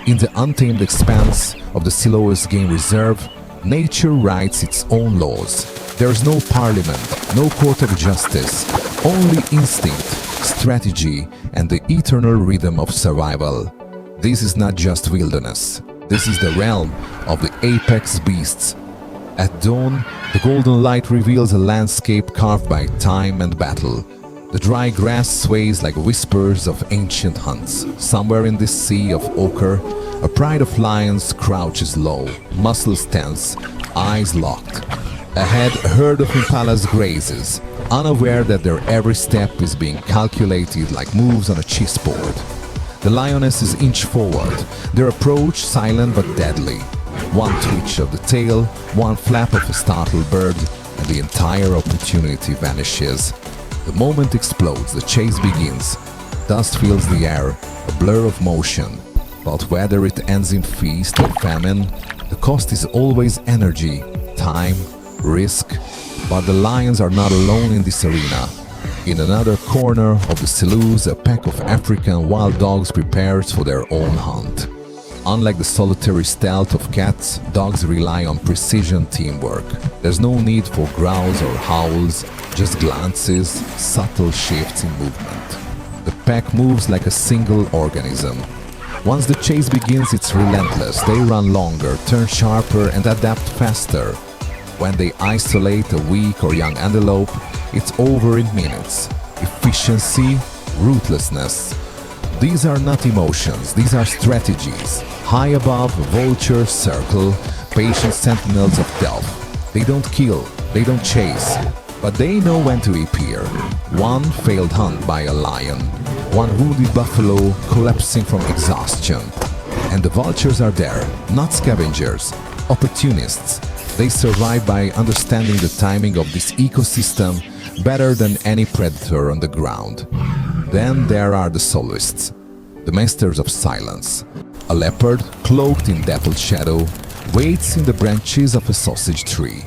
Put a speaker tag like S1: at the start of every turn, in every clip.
S1: In the untamed expanse of the Selous Game Reserve, nature writes its own laws. There is no parliament, no court of justice, only instinct, strategy, and the eternal rhythm of survival. This is not just wilderness. This is the realm of the apex beasts. At dawn, the golden light reveals a landscape carved by time and battle. The dry grass sways like whispers of ancient hunts. Somewhere in this sea of ochre, a pride of lions crouches low, muscles tense, eyes locked. Ahead, a herd of impalas grazes, unaware that their every step is being calculated like moves on a chessboard. The lionesses inch forward, their approach silent but deadly. One twitch of the tail, one flap of a startled bird, and the entire opportunity vanishes. The moment explodes, the chase begins. Dust fills the air, a blur of motion. But whether it ends in feast or famine, the cost is always energy, time, risk. But the lions are not alone in this arena. In another corner of the Selous, a pack of African wild dogs prepares for their own hunt. Unlike the solitary stealth of cats, dogs rely on precision teamwork. There's no need for growls or howls, just glances, subtle shifts in movement. The pack moves like a single organism. Once the chase begins, it's relentless. They run longer, turn sharper, and adapt faster. When they isolate a weak or young antelope, it's over in minutes. Efficiency, ruthlessness. These are not emotions, these are strategies. High above, vultures circle, patient sentinels of death. They don't kill, they don't chase, but they know when to appear. One failed hunt by a lion, one wounded buffalo collapsing from exhaustion. And the vultures are there, not scavengers, opportunists. They survive by understanding the timing of this ecosystem better than any predator on the ground. Then there are the soloists, the masters of silence. A leopard, cloaked in dappled shadow, waits in the branches of a sausage tree.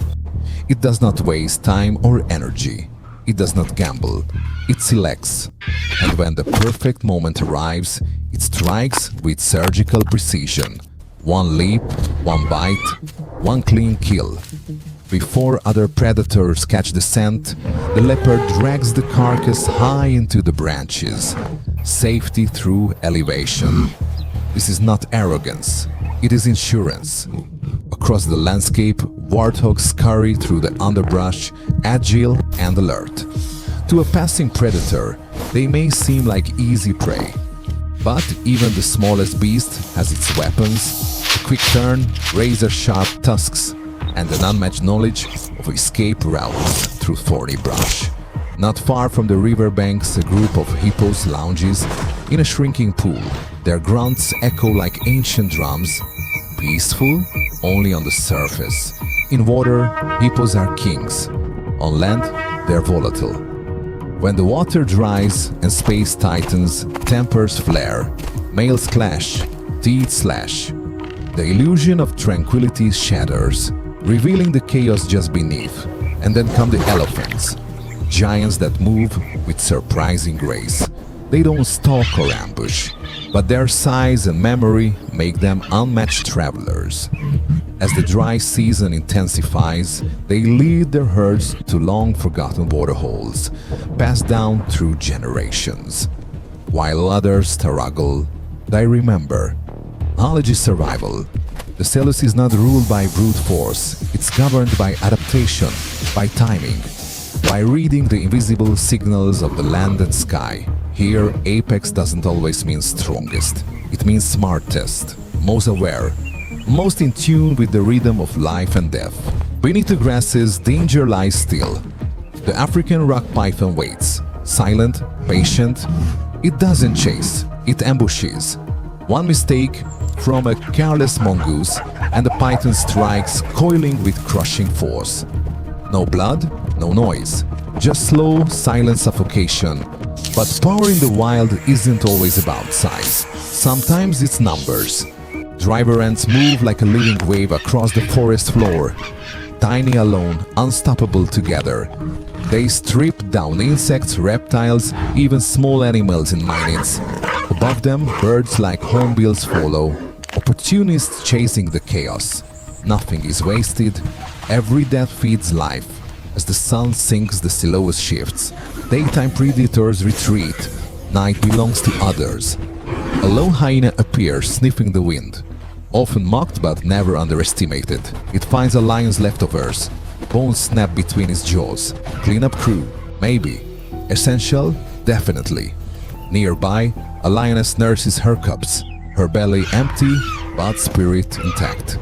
S1: It does not waste time or energy. It does not gamble. It selects. And when the perfect moment arrives, it strikes with surgical precision. One leap, one bite, one clean kill. Before other predators catch the scent, the leopard drags the carcass high into the branches. Safety through elevation. This is not arrogance, it is insurance. Across the landscape, warthogs scurry through the underbrush, agile and alert. To a passing predator, they may seem like easy prey. But even the smallest beast has its weapons, a quick turn, razor-sharp tusks, and an unmatched knowledge of escape routes through thorny brush. Not far from the riverbanks, a group of hippos lounges in a shrinking pool. Their grunts echo like ancient drums, peaceful only on the surface. In water, hippos are kings. On land, they're volatile. When the water dries and space tightens, tempers flare, males clash, teeth slash. The illusion of tranquility shatters, revealing the chaos just beneath. And then come the elephants, giants that move with surprising grace. They don't stalk or ambush, but their size and memory make them unmatched travelers. As the dry season intensifies, they lead their herds to long-forgotten waterholes, passed down through generations. While others struggle, they remember. Knowledge is survival. The Selous is not ruled by brute force, it's governed by adaptation, by timing, by reading the invisible signals of the land and sky. Here, apex doesn't always mean strongest. It means smartest, most aware, most in tune with the rhythm of life and death. Beneath the grasses, danger lies still. The African rock python waits, silent, patient. It doesn't chase, it ambushes. One mistake from a careless mongoose and the python strikes, coiling with crushing force. No blood, no noise, just slow, silent suffocation. But power in the wild isn't always about size. Sometimes it's numbers. Driver ants move like a living wave across the forest floor. Tiny alone, unstoppable together. They strip down insects, reptiles, even small animals in minutes. Above them, birds like hornbills follow, opportunists chasing the chaos. Nothing is wasted, every death feeds life. As the sun sinks, the Selous shifts. Daytime predators retreat, night belongs to others. A lone hyena appears, sniffing the wind. Often mocked but never underestimated, it finds a lion's leftovers. Bones snap between its jaws. Cleanup crew? Maybe. Essential? Definitely. Nearby, a lioness nurses her cubs, her belly empty but spirit intact.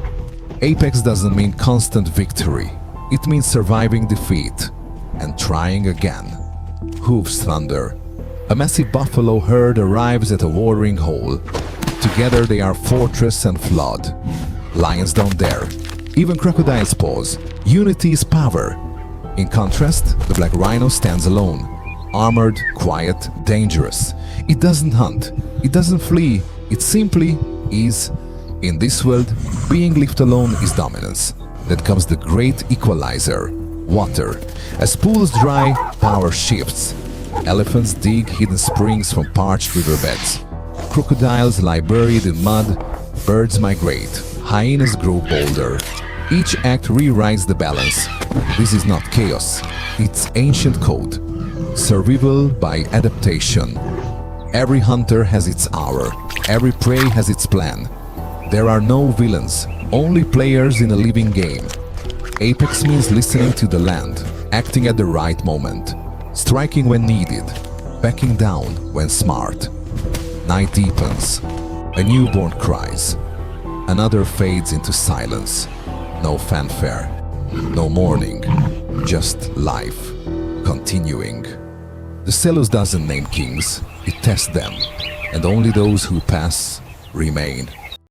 S1: Apex doesn't mean constant victory. It means surviving defeat and trying again. Hooves thunder. A massive buffalo herd arrives at a watering hole. Together they are fortress and flood. Lions don't dare. Even crocodiles pause. Unity is power. In contrast, the black rhino stands alone. Armored, quiet, dangerous. It doesn't hunt. It doesn't flee. It simply is. In this world, being left alone is dominance. Then comes the great equalizer, water. As pools dry, power shifts. Elephants dig hidden springs from parched riverbeds. Crocodiles lie buried in mud. Birds migrate. Hyenas grow bolder. Each act rewrites the balance. This is not chaos. It's ancient code. Survival by adaptation. Every hunter has its hour. Every prey has its plan. There are no villains, only players in a living game. Apex means listening to the land, acting at the right moment, striking when needed, backing down when smart. Night deepens. A newborn cries. Another fades into silence. No fanfare, no mourning, just life, continuing. The Selous doesn't name kings, it tests them, and only those who pass remain.